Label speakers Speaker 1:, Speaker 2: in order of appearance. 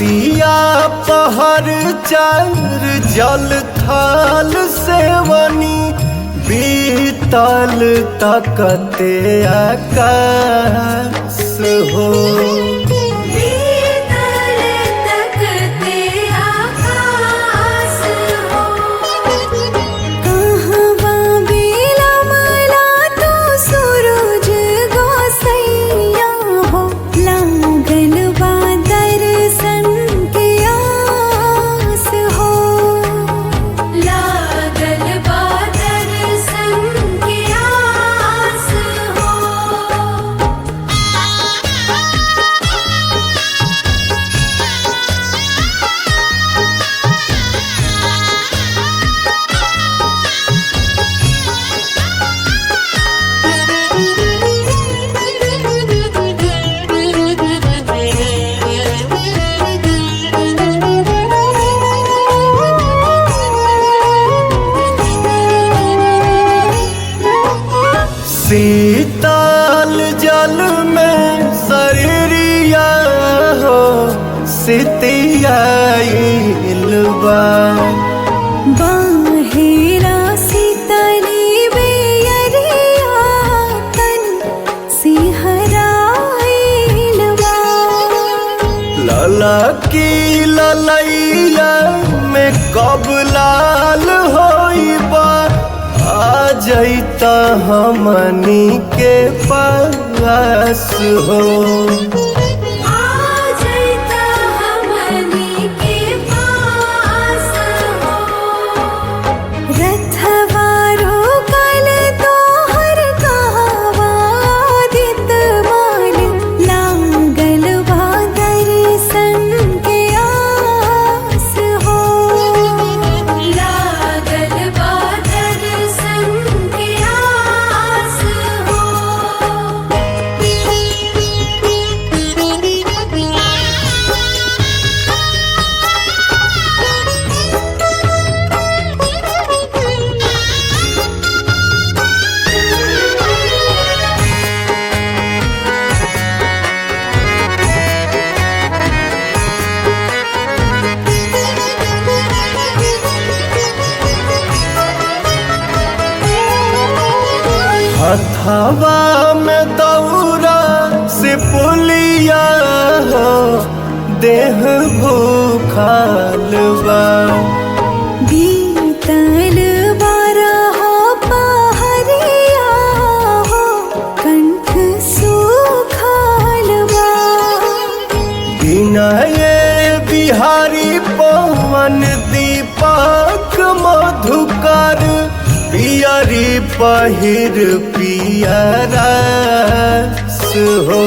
Speaker 1: रतिया पहर चार जल थाल सेवनी बीतल तकते आकाश हो। शीतल जल में शरीरिया हो सितियाइलबा
Speaker 2: बाहेरा शीतली बेयरिया तन सिहराइलबा
Speaker 1: ललकी ललैया में कब लाल होइबा आ जैता हमनी के पास हो। हथवा में दौरा से पुलिया हो देह भूखाल बा
Speaker 2: बीतल बारह पहरिया हो कंठ सुखाल बा
Speaker 1: विनय बिहारी पवन दीपक मधुकर पियरी पहिर पियरस हो।